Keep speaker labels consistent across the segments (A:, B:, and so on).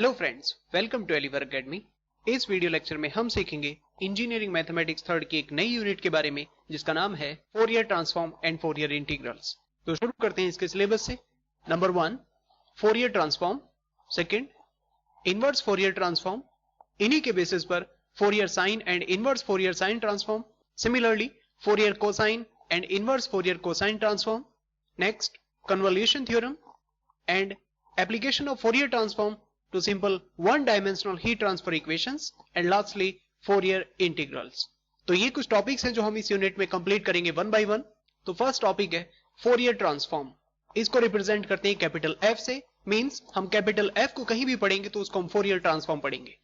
A: Hello friends, welcome to एलिवर academy. इस video lecture में हम सीखेंगे इंजीनियरिंग मैथमेटिक्स थर्ड की एक नई यूनिट के बारे में जिसका नाम है Fourier transform and Fourier integrals. तो शुरू करते हैं इसके सिलेबस से। Number 1 Fourier transform, second inverse Fourier transform, इन्हीं के बेसिस पर Fourier sign and inverse Fourier sine transform, similarly Fourier cosine and inverse Fourier cosine transform, next convolution theorem and application of Fourier transform to simple one-dimensional heat transfer equations and lastly Fourier integrals। तो ये कुछ topics हैं जो हम इस unit में complete करेंगे one by one. तो फर्स्ट टॉपिक है फोरियर ट्रांसफॉर्म। इसको रिप्रेजेंट करते हैं कैपिटल एफ से, मींस हम कैपिटल एफ को कहीं भी पढ़ेंगे तो उसको हम फोरियर ट्रांसफॉर्म पढ़ेंगे।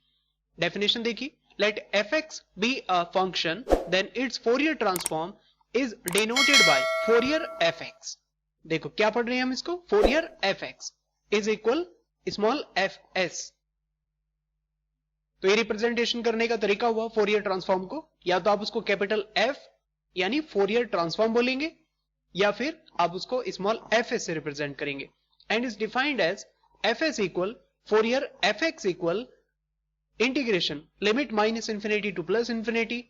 A: डेफिनेशन देखिए, late fx be a function then its Fourier transform is denoted by Fourier fx। देखो क्या पढ़ रहे हैं हम इसको, Fourier fx is equal small F S. तो ये रिप्रेजेंटेशन करने का तरीका हुआ फोरियर ट्रांसफॉर्म को, या तो आप उसको कैपिटल एफ यानी फोरियर ट्रांसफॉर्म बोलेंगे या फिर आप उसको स्मॉल एफ एस से रिप्रेजेंट करेंगे। And is defined as F S equal Fourier F x equal integration limit minus infinity to plus infinity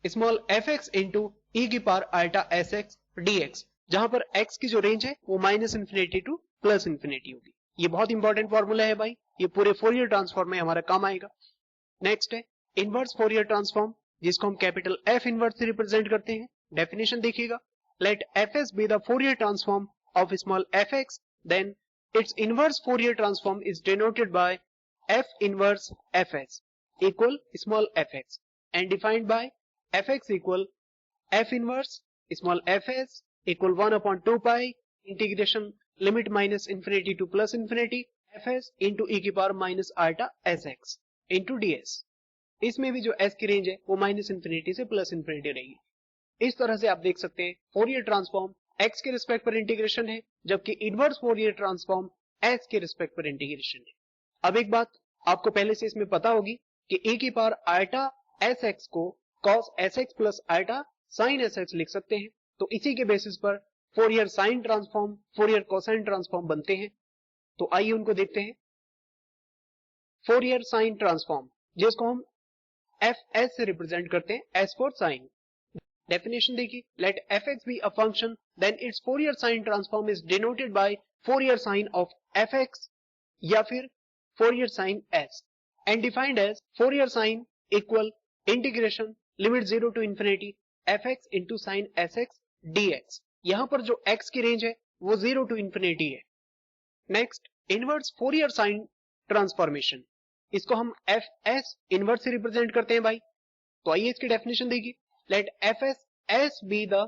A: small F x into E की power आल्टा एस एक्स डी एक्स, जहां पर X की जो range है वो minus infinity to plus infinity होगी। ये बहुत इंपॉर्टेंट फॉर्मूला है भाई, ये पूरे फोरियर ट्रांसफॉर्म में हमारा काम आएगा। नेक्स्ट है इनवर्स फोरियर ट्रांसफॉर्म, जिसको हम कैपिटल एफ इनवर्स से रिप्रेजेंट करते हैं। डेफिनेशन देखिएगा, let F S be the Fourier transform of small F x then its inverse Fourier transform is denoted by F inverse F S equal small F x and defined by F x equal F inverse small F S equal 1/2 pi integration limit minus infinity to plus infinity F S into E की power minus आल्टा S x into D S. इसमें भी जो S की range है वो minus infinity से plus infinity रहेगी। इस तरह से आप देख सकते हैं फोरियर ट्रांसफॉर्म एक्स के रिस्पेक्ट पर इंटीग्रेशन है, जबकि इनवर्स फोरियर ट्रांसफॉर्म एस के रिस्पेक्ट पर इंटीग्रेशन है। अब एक बात आपको पहले से इसमें पता होगी कि ई की पावर आल्टा एस एक्स को कॉस एस एक्स प्लस आल्टा साइन एस एक्स लिख सकते हैं। तो इसी के बेसिस पर Fourier sine transform, Fourier cosine transform बनते हैं। तो आइए उनको देखते हैं। फोरियर साइन ट्रांसफॉर्म, जिसको हम एफ एस से रिप्रेजेंट करते हैं, एस फॉर साइन। डेफिनेशन देखिए, let F x be a function then its Fourier sine transform is denoted by Fourier sine of F x या फिर Fourier sine s and defined as Fourier sine equal integration limit 0 to infinity F x into sine s x D x. यहां पर जो x की range है वो 0 to infinity है। Next inverse Fourier sine transformation, इसको हम एफ एस इनवर्स से रिप्रेजेंट करते हैं भाई। तो आइए इसकी डेफिनेशन देखिए, let F s s be the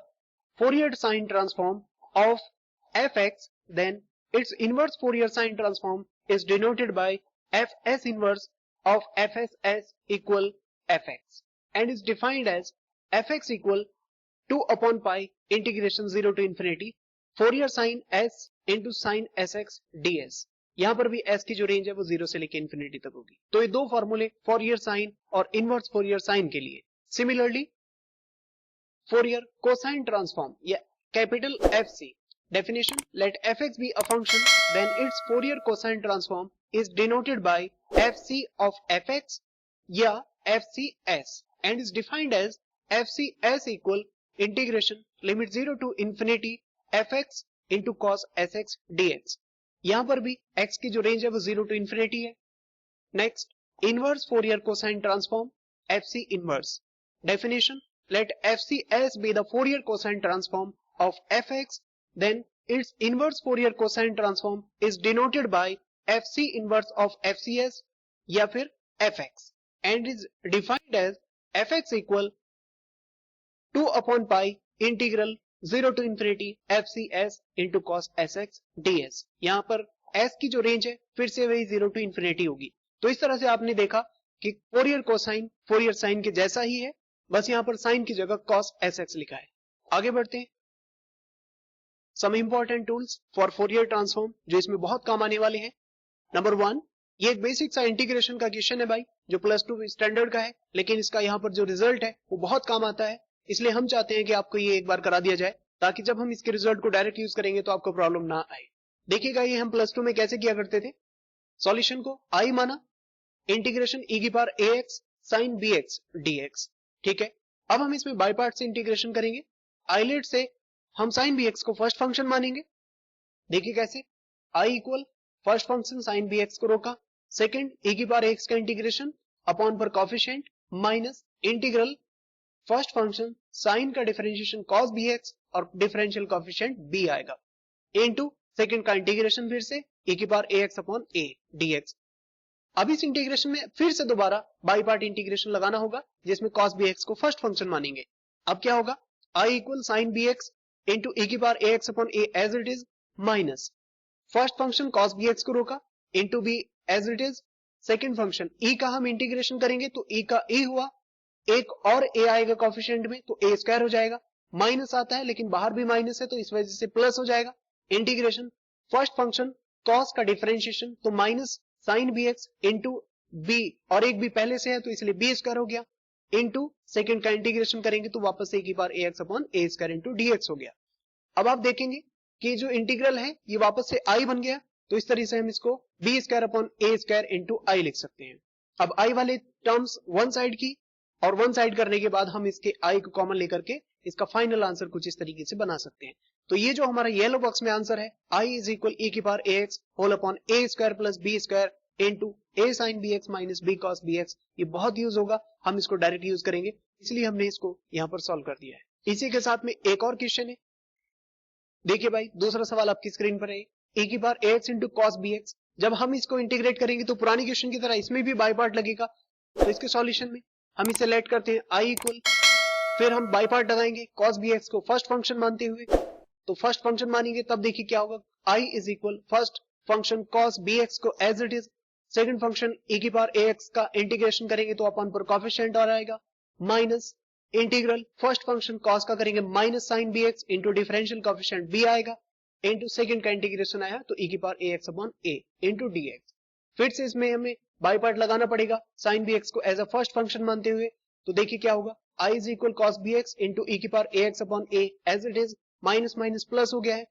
A: Fourier sine transform of F x then its inverse Fourier sine transform is denoted by f s inverse of f s s equal f x and is defined as f x equal 2/pi integration 0 to infinity Fourier sine s into sine s x d s. यहां पर भी s की जो range है वो 0 से लेकर infinity तक होगी। तो ये दो फॉर्मूले फोरियर साइन और इनवर्स फोरियर साइन के लिए। सिमिलरली फोरियर कोसाइन ट्रांसफॉर्म या capital F C, definition let F x be a function then its Fourier cosine transform is denoted by F C of F x या F C S and is defined as F C S equal integration limit 0 to infinity F x into cos S x D x. यहां पर भी x की जो range है वो 0 to infinity है। Next inverse Fourier cosine transform f c inverse, definition let f C s be the Fourier cosine transform of F x then its inverse Fourier cosine transform is denoted by F c inverse of f C s या फिर f x and is defined as f x equal 2/pi integral 0 to infinity f C s into cos S x d s. यहां पर s की जो range है फिर से वही 0 टू इंफिनिटी होगी। तो इस तरह से आपने देखा कि फोरियर कोसाइन फोरियर साइन के जैसा ही है, बस यहां पर साइन की जगह कॉस एस एक्स लिखा है। आगे बढ़ते हैं। Some important tools for Fourier transform जो इसमें बहुत काम आने वाले हैं। नंबर 1, ये एक बेसिक सा इंटीग्रेशन का क्वेश्चन है भाई, जो +2 स्टैंडर्ड का है, लेकिन इसका यहाँ पर जो रिजल्ट है वो बहुत काम आता है। इसलिए हम चाहते हैं कि आपको ये एक बार करा दिया जाए ताकि जब हम इसके रिजल्ट को डायरेक्ट यूज करेंगे तो आपको प्रॉब्लम ना आए। देखिएगा ये हम +2 में कैसे किया करते थे। सॉल्यूशन को आई माना, इंटीग्रेशन e की power ax sin bx dx, ठीक है। अब हम इसमें बाय पार्ट से इंटीग्रेशन करेंगे। आइलेट से हम sin bx को फर्स्ट फंक्शन मानेंगे। देखिए कैसे, i equal first function sin bx को रोका, सेकंड e की पावर x का इंटीग्रेशन अपॉन पर coefficient minus integral first function sin का डिफरेंशिएशन cos bx और डिफरेंशियल कोफिशिएंट b आएगा इनटू सेकंड का इंटीग्रेशन फिर से e की power ax upon a dx। अब इस इंटीग्रेशन में फिर से दोबारा बाई पार्ट इंटीग्रेशन लगाना होगा जिसमें cos bx को फर्स्ट फंक्शन मानेंगे। अब क्या होगा, i equal sin bx into e की power ax upon a as it is minus first function cos bx को रोका into b as it is, second function e का हम इंटीग्रेशन करेंगे तो e का e हुआ, एक और a आएगा कोफिशिएंट में तो a स्क्वायर हो जाएगा, माइनस आता है लेकिन बाहर भी माइनस है तो इस वजह से प्लस हो जाएगा। इंटीग्रेशन फर्स्ट फंक्शन cos का डिफरेंशिएशन तो minus sin bx into b और एक b पहले से है तो इसलिए b स्क्वायर हो गया इंटू सेकेंड का इंटीग्रेशन करेंगे तो वापस एक ही बार ax upon a square into dx हो गया। अब आप देखेंगे कि जो इंटीग्रल है ये वापस से i बन गया, तो इस तरह से हम इसको b square upon a square into i लिख सकते हैं। अब i वाले टर्म्स वन साइड की और वन साइड करने के बाद हम इसके i को कॉमन लेकर के इसका फाइनल आंसर कुछ इस तरीके से बना सकते हैं। तो ये जो हमारा येलो बॉक्स में आंसर है i इज इक्वल e की power ax whole upon a square plus b square into a sin bx minus b cos bx, ये बहुत यूज होगा, हम इसको डायरेक्ट यूज करेंगे इसलिए हमने इसको यहाँ पर सॉल्व कर दिया है। इसी के साथ में एक और क्वेश्चन है, देखिए भाई दूसरा सवाल आपकी स्क्रीन पर है, e की power ax into cos bx, जब हम इसको इंटीग्रेट करेंगे तो पुरानी क्वेश्चन की तरह इसमें भी बाय पार्ट लगेगा। तो इसके सॉल्यूशन में हम इसे लेट करते हैं i इक्वल, फिर हम बाय पार्ट लगाएंगे cos bx को फर्स्ट फंक्शन मानते हुए, तो फर्स्ट फंक्शन मानेंगे तब देखिए क्या होगा, i is equal first function cos bx को as it is, second function e की पावर ax का इंटीग्रेशन करेंगे तो अपन पर कोफिशिएंट और आएगा minus integral first function cos का करेंगे minus sin bx into differential coefficient b आएगा इंटू सेकंड का इंटीग्रेशन आया तो e की power ax upon a into dx। फिर से इसमें हमें बाय पार्ट लगाना पड़ेगा sin bx को एज अ फर्स्ट फंक्शन मानते हुए, तो देखिए क्या होगा, i is equal cos bx into e की power ax upon a as it is, minus minus plus हो गया है,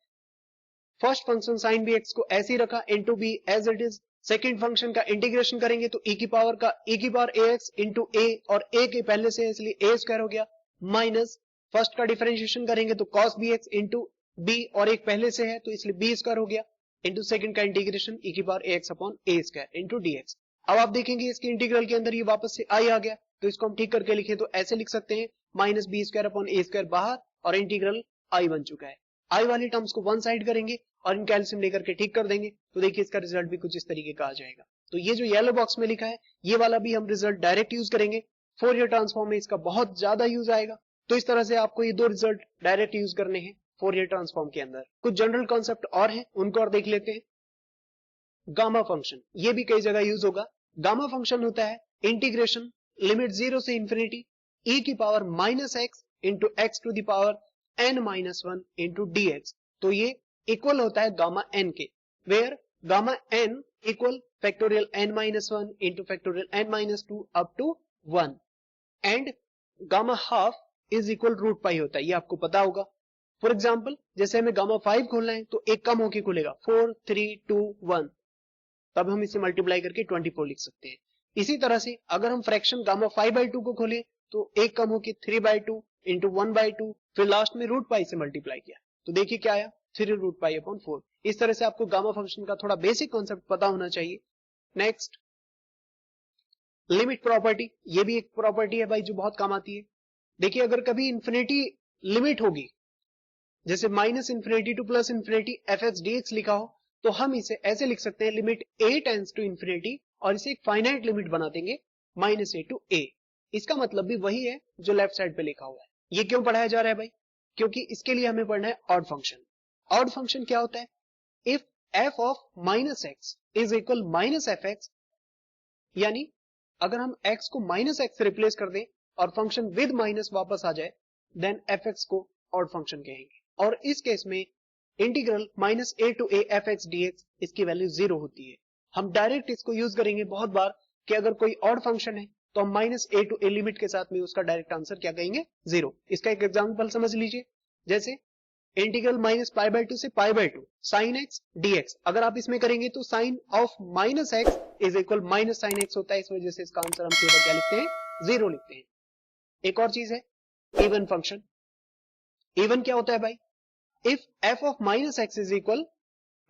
A: फर्स्ट फंक्शन sin bx को ऐसे ही रखा into b as it is, second function का इंटीग्रेशन करेंगे तो e की पावर ax इंटू a और a के पहले से है इसलिए a स्क्वायर हो गया, माइनस फर्स्ट का डिफरेंशिएशन करेंगे तो cos bx इंटू b और एक पहले से है तो इसलिए b स्क्वायर हो गया इंटू सेकेंड का इंटीग्रेशन e की power ax upon a square into dx। अब आप देखेंगे इसके इंटीग्रल के अंदर ये वापस से i आ गया, तो इसको हम ठीक करके लिखें तो ऐसे लिख सकते हैं minus b square upon a square बाहर और इंटीग्रल i बन चुका है। i वाली टर्म्स को वन साइड करेंगे और इनका एलसीएम लेकर के ठीक कर देंगे तो देखिए इसका रिजल्ट भी कुछ इस तरीके का आ जाएगा। तो ये जो येलो बॉक्स में लिखा है ये वाला भी हम रिजल्ट डायरेक्ट यूज करेंगे, फोरियर ट्रांसफॉर्म में इसका बहुत ज्यादा यूज आएगा। तो इस तरह से आपको ये दो रिजल्ट डायरेक्ट यूज करने हैं फोरियर ट्रांसफॉर्म के अंदर। कुछ जनरल कॉन्सेप्ट और हैं उनको और देख लेते हैं। गामा फंक्शन, ये भी कई जगह यूज होगा। गामा फंक्शन होता है इंटीग्रेशन लिमिट 0 से इंफिनिटी e की power minus x into x to the power n minus 1 into dx। तो ये इक्वल होता है गामा n के, where gamma n equal factorial n minus 1 into factorial n minus 2 up to 1 and gamma half is equal root pi होता है, ये आपको पता होगा। फॉर एग्जाम्पल जैसे हमें गामा 5 खोलना है तो एक कम होके खुलेगा 4 3 2 1, तब हम इसे मल्टीप्लाई करके 24 लिख सकते हैं। इसी तरह से अगर हम फ्रैक्शन गामा 5/2 को खोले तो एक कम होके 3/2 इंटू 1/2, फिर लास्ट में रूट पाई से मल्टीप्लाई किया तो देखिए क्या आया 3 रूट पाई अपॉन 4। इस तरह से आपको गामा फंक्शन का थोड़ा बेसिक कॉन्सेप्ट पता होना चाहिए। नेक्स्ट लिमिट प्रॉपर्टी, ये भी एक प्रॉपर्टी है भाई जो बहुत काम आती है। देखिए अगर कभी इंफिनिटी लिमिट होगी जैसे minus infinity to plus infinity F x D x लिखा हो तो हम इसे ऐसे लिख सकते हैं limit a tends to infinity और इसे एक फाइनाइट लिमिट बना देंगे माइनस a टू a। इसका मतलब भी वही है जो लेफ्ट साइड पे लिखा हुआ है। ये क्यों पढ़ाया जा रहा है भाई, क्योंकि इसके लिए हमें पढ़ना है ऑड फंक्शन। ऑड फंक्शन क्या होता है, if f of minus x is equal minus F x, यानी अगर हम x को माइनस एक्स रिप्लेस कर दें और फंक्शन विद माइनस वापस आ जाए देन एफ एक्स को ऑड फंक्शन कहेंगे। और इस केस में integral minus a to a f x D x इसकी वैल्यू 0 होती है। हम डायरेक्ट इसको यूज करेंगे बहुत बार कि अगर कोई ऑड फंक्शन है तो हम minus a to a limit के साथ में उसका डायरेक्ट आंसर क्या कहेंगे 0। इसका एक एग्जांपल समझ लीजिए, जैसे इंटीग्रल माइनस पाई बाय 2 से pi by 2 sine x dx। अगर आप इसमें करेंगे तो sine of minus x is equal minus sine x होता है, इस वजह से इसका आंसर हम सीधा क्या लिखते हैं, 0 लिखते हैं। एक और चीज है इवन फंक्शन। इवन क्या होता है भाई, if F of minus x is equal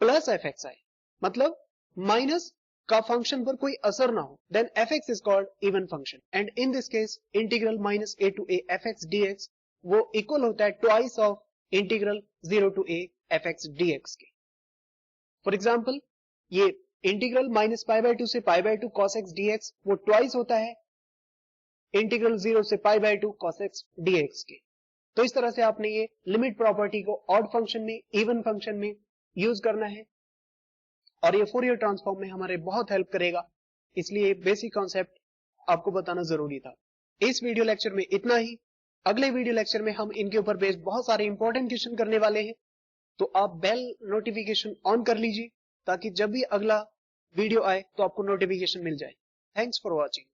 A: plus F X आई, मतलब माइनस का फंक्शन पर कोई असर ना हो, then F X is called even function. And in this case integral minus A to A F x D X वो equal होता है twice of integral 0 to A F x D X के। For example ये integral minus pi by 2 से pi by 2 cos x D X वो twice होता है integral 0 से pi by 2 cos x D X के। तो इस तरह से आपने ये लिमिट प्रॉपर्टी को ऑड फंक्शन में, इवन फंक्शन में यूज करना है और ये फूरियर ट्रांसफॉर्म में हमारे बहुत हेल्प करेगा, इसलिए बेसिक कॉन्सेप्ट आपको बताना जरूरी था। इस वीडियो लेक्चर में इतना ही। अगले वीडियो लेक्चर में हम इनके ऊपर बेस्ड बहुत सारे इंपॉर्टेंट क्वेश्चन करने वाले हैं, तो आप बेल नोटिफिकेशन ऑन कर लीजिए ताकि जब भी अगला वीडियो आए तो आपको नोटिफिकेशन मिल जाए। Thanks for watching.